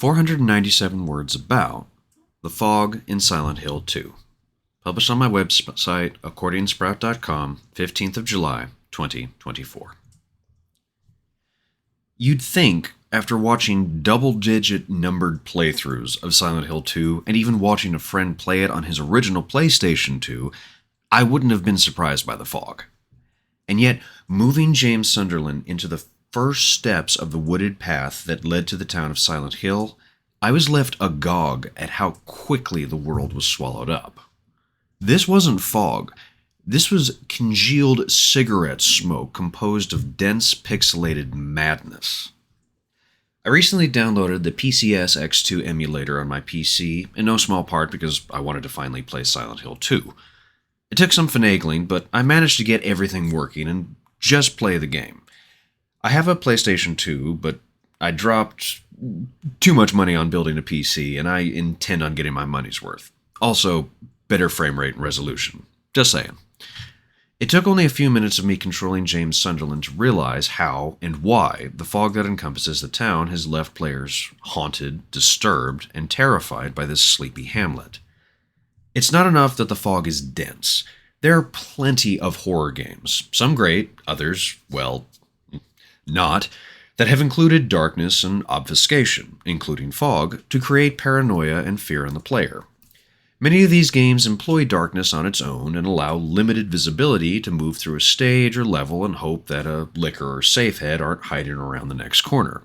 497 words about The Fog in Silent Hill 2. Published on my website, accordionsprout.com, 15th of July, 2024. You'd think, after watching double-digit numbered playthroughs of Silent Hill 2, and even watching a friend play it on his original PlayStation 2, I wouldn't have been surprised by the fog. And yet, moving James Sunderland into the first steps of the wooded path that led to the town of Silent Hill, I was left agog at how quickly the world was swallowed up. This wasn't fog. This was congealed cigarette smoke composed of dense pixelated madness. I recently downloaded the PCS X2 emulator on my PC, in no small part because I wanted to finally play Silent Hill 2. It took some finagling, but I managed to get everything working and just play the game. I have a PlayStation 2, but I dropped too much money on building a PC, and I intend on getting my money's worth. Also, better frame rate and resolution. Just saying. It took only a few minutes of me controlling James Sunderland to realize how and why the fog that encompasses the town has left players haunted, disturbed, and terrified by this sleepy hamlet. It's not enough that the fog is dense. There are plenty of horror games, some great, others, well, not, that have included darkness and obfuscation, including fog, to create paranoia and fear in the player. Many of these games employ darkness on its own and allow limited visibility to move through a stage or level and hope that a licker or safe head aren't hiding around the next corner.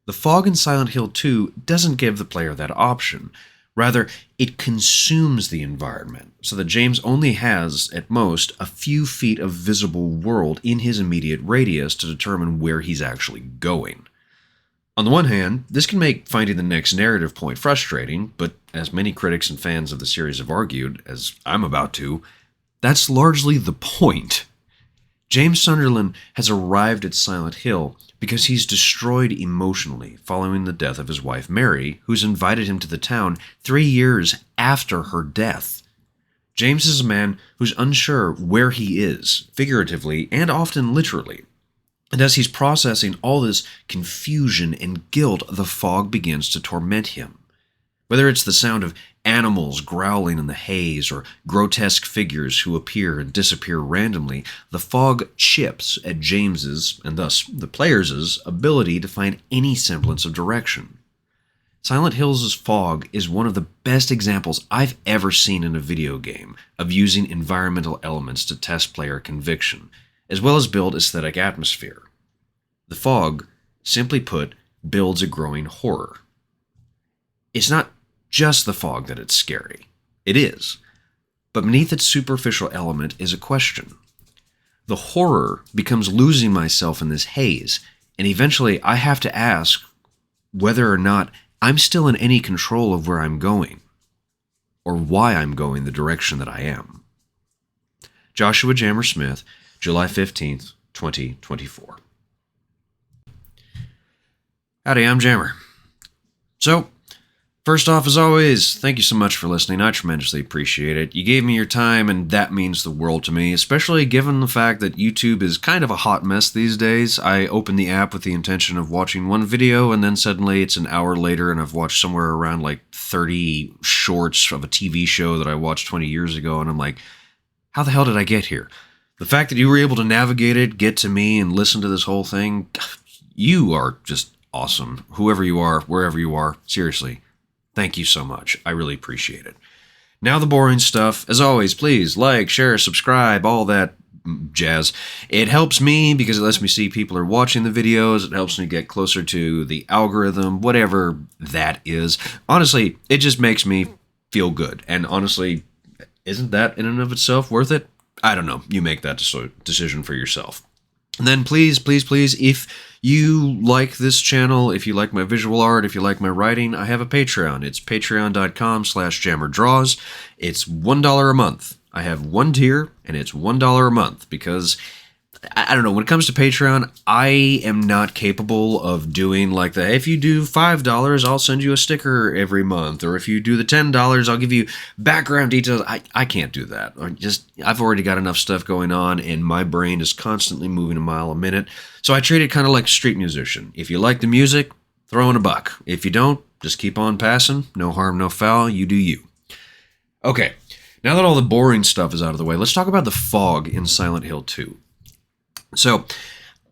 The fog in Silent Hill 2 doesn't give the player that option. Rather, it consumes the environment, so that James only has, at most, a few feet of visible world in his immediate radius to determine where he's actually going. On the one hand, this can make finding the next narrative point frustrating, but as many critics and fans of the series have argued, as I'm about to, that's largely the point. James Sunderland has arrived at Silent Hill because he's destroyed emotionally following the death of his wife Mary, who's invited him to the town 3 years after her death. James is a man who's unsure where he is, figuratively and often literally. And as he's processing all this confusion and guilt, the fog begins to torment him. Whether it's the sound of animals growling in the haze or grotesque figures who appear and disappear randomly, the fog chips at James's, and thus the player's, ability to find any semblance of direction. Silent Hill's fog is one of the best examples I've ever seen in a video game of using environmental elements to test player conviction, as well as build aesthetic atmosphere. The fog, simply put, builds a growing horror. It's not just the fog that it's scary. It is. But beneath its superficial element is a question. The horror becomes losing myself in this haze, and eventually I have to ask whether or not I'm still in any control of where I'm going, or why I'm going the direction that I am. Joshua Jammer Smith, July 15th, 2024. Howdy, I'm Jammer. So, first off, as always, thank you so much for listening. I tremendously appreciate it. You gave me your time, and that means the world to me, especially given the fact that YouTube is kind of a hot mess these days. I opened the app with the intention of watching one video, and then suddenly it's an hour later, and I've watched somewhere around like 30 shorts of a TV show that I watched 20 years ago, and I'm like, how the hell did I get here? The fact that you were able to navigate it, get to me, and listen to this whole thing, you are just awesome. Whoever you are, wherever you are, seriously. Thank you so much. I really appreciate it. Now the boring stuff. As always, please like, share, subscribe, all that jazz. It helps me because it lets me see people are watching the videos. It helps me get closer to the algorithm, whatever that is. Honestly, it just makes me feel good. And honestly, isn't that in and of itself worth it? I don't know. You make that decision for yourself. And then please, please, please, if you like this channel, if you like my visual art, if you like my writing, I have a Patreon. It's patreon.com/jammerdraws. It's $1 a month. I have one tier, and it's $1 a month because, I don't know, when it comes to Patreon, I am not capable of doing like the, if you do $5, I'll send you a sticker every month, or if you do the $10, I'll give you background details. I can't do that. I've already got enough stuff going on, and my brain is constantly moving a mile a minute, so I treat it kind of like a street musician. If you like the music, throw in a buck. If you don't, just keep on passing. No harm, no foul. You do you. Okay, now that all the boring stuff is out of the way, let's talk about the fog in Silent Hill 2. So,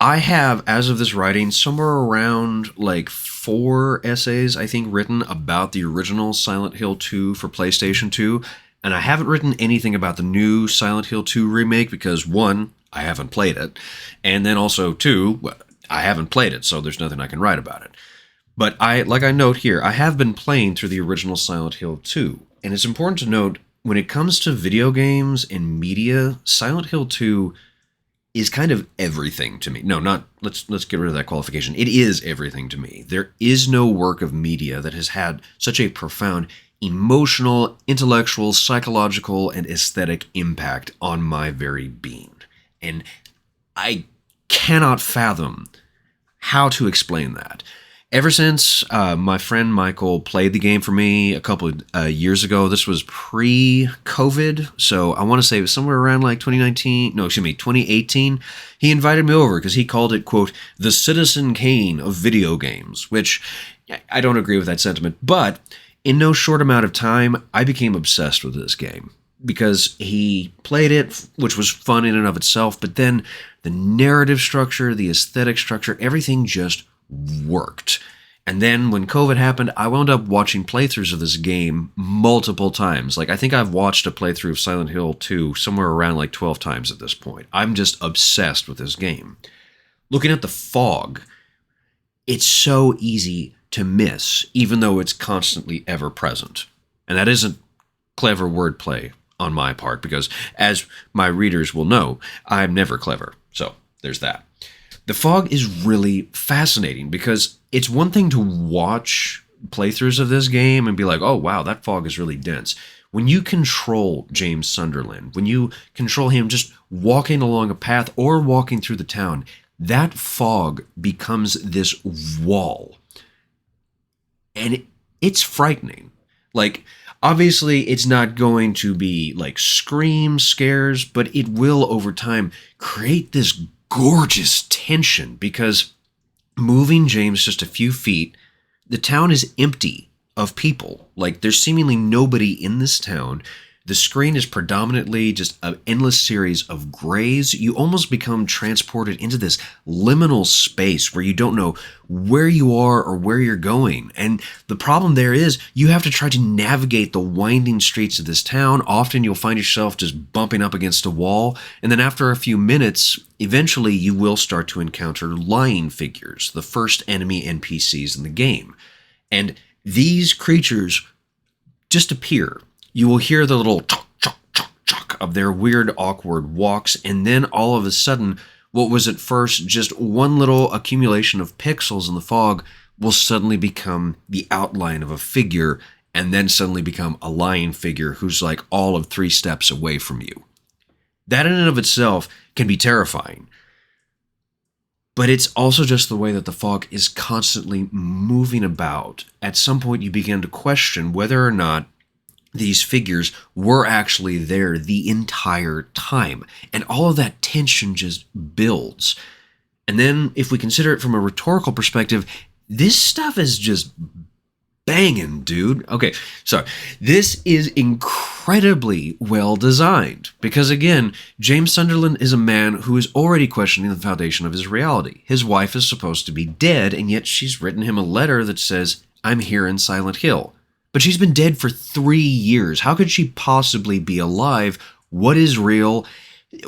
I have, as of this writing, somewhere around like 4 essays, I think, written about the original Silent Hill 2 for PlayStation 2. And I haven't written anything about the new Silent Hill 2 remake because, 1, I haven't played it. And then also, 2, well, I haven't played it, so there's nothing I can write about it. But like I note here, I have been playing through the original Silent Hill 2. And it's important to note, when it comes to video games and media, Silent Hill 2 is kind of everything to me. No, not, let's get rid of that qualification. It is everything to me. There is no work of media that has had such a profound emotional, intellectual, psychological, and aesthetic impact on my very being. And I cannot fathom how to explain that. Ever since my friend Michael played the game for me a couple of years ago, this was pre-COVID, so I want to say it was somewhere around like 2018, he invited me over because he called it, quote, the Citizen Kane of video games, which I don't agree with that sentiment, but in no short amount of time, I became obsessed with this game because he played it, which was fun in and of itself, but then the narrative structure, the aesthetic structure, everything just worked. And then when COVID happened, I wound up watching playthroughs of this game multiple times. Like, I think I've watched a playthrough of Silent Hill 2 somewhere around like 12 times at this point. I'm just obsessed with this game. Looking at the fog, it's so easy to miss, even though it's constantly ever present. And that isn't clever wordplay on my part, because as my readers will know, I'm never clever. So there's that. The fog is really fascinating because it's one thing to watch playthroughs of this game and be like, oh, wow, that fog is really dense. When you control James Sunderland, when you control him just walking along a path or walking through the town, that fog becomes this wall. And it's frightening. Like, obviously, it's not going to be like scream scares, but it will, over time, create this gorgeous tension because moving James just a few feet, the town is empty of people. Like, there's seemingly nobody in this town. The screen is predominantly just an endless series of grays. You almost become transported into this liminal space where you don't know where you are or where you're going. And the problem there is you have to try to navigate the winding streets of this town. Often you'll find yourself just bumping up against a wall. And then after a few minutes, eventually you will start to encounter lying figures, the first enemy NPCs in the game. And these creatures just appear. You will hear the little chok, chok, chok, chok of their weird, awkward walks, and then all of a sudden, what was at first just one little accumulation of pixels in the fog will suddenly become the outline of a figure, and then suddenly become a lying figure who's like all of 3 steps away from you. That in and of itself can be terrifying. But it's also just the way that the fog is constantly moving about. At some point, you begin to question whether or not these figures were actually there the entire time. And all of that tension just builds. And then if we consider it from a rhetorical perspective, this stuff is just banging, dude. Okay, so this is incredibly well designed. Because again, James Sunderland is a man who is already questioning the foundation of his reality. His wife is supposed to be dead, and yet she's written him a letter that says, I'm here in Silent Hill. But she's been dead for 3 years. How could she possibly be alive? What is real?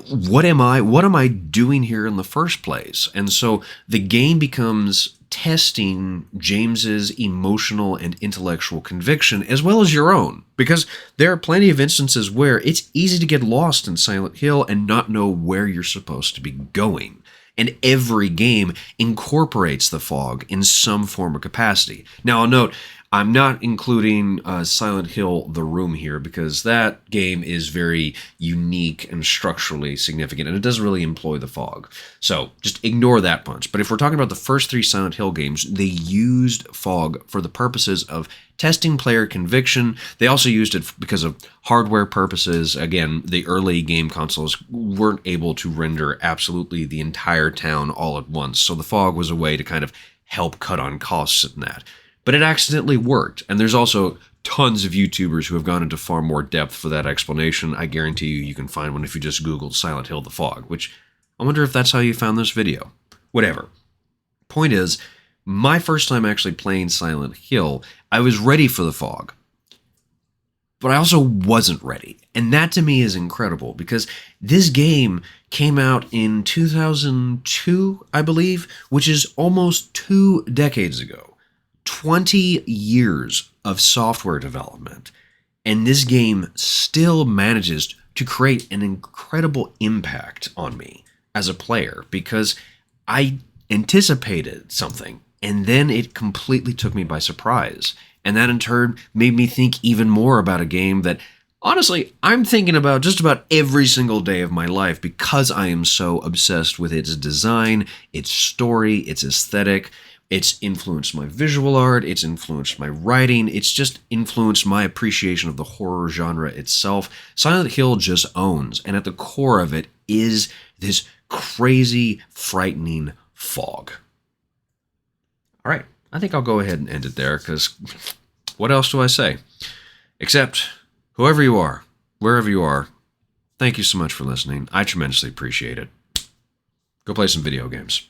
What am I? What am I doing here in the first place? And so the game becomes testing James's emotional and intellectual conviction as well as your own. Because there are plenty of instances where it's easy to get lost in Silent Hill and not know where you're supposed to be going. And every game incorporates the fog in some form or capacity. Now, I'll note, I'm not including Silent Hill The Room here because that game is very unique and structurally significant, and it doesn't really employ the fog. So just ignore that bunch. But if we're talking about the first 3 Silent Hill games, they used fog for the purposes of testing player conviction. They also used it because of hardware purposes. Again, the early game consoles weren't able to render absolutely the entire town all at once. So the fog was a way to kind of help cut on costs in that. But it accidentally worked. And there's also tons of YouTubers who have gone into far more depth for that explanation. I guarantee you can find one if you just Googled Silent Hill the Fog, which I wonder if that's how you found this video. Whatever. Point is, my first time actually playing Silent Hill, I was ready for the fog. But I also wasn't ready. And that to me is incredible because this game came out in 2002, I believe, which is almost 2 decades ago. 20 years of software development. And this game still manages to create an incredible impact on me as a player because I anticipated something and then it completely took me by surprise. And that in turn made me think even more about a game that, honestly, I'm thinking about just about every single day of my life because I am so obsessed with its design, its story, its aesthetic. It's influenced my visual art, it's influenced my writing, it's just influenced my appreciation of the horror genre itself. Silent Hill just owns, and at the core of it is this crazy, frightening fog. All right, I think I'll go ahead and end it there, because what else do I say? Except, whoever you are, wherever you are, thank you so much for listening. I tremendously appreciate it. Go play some video games.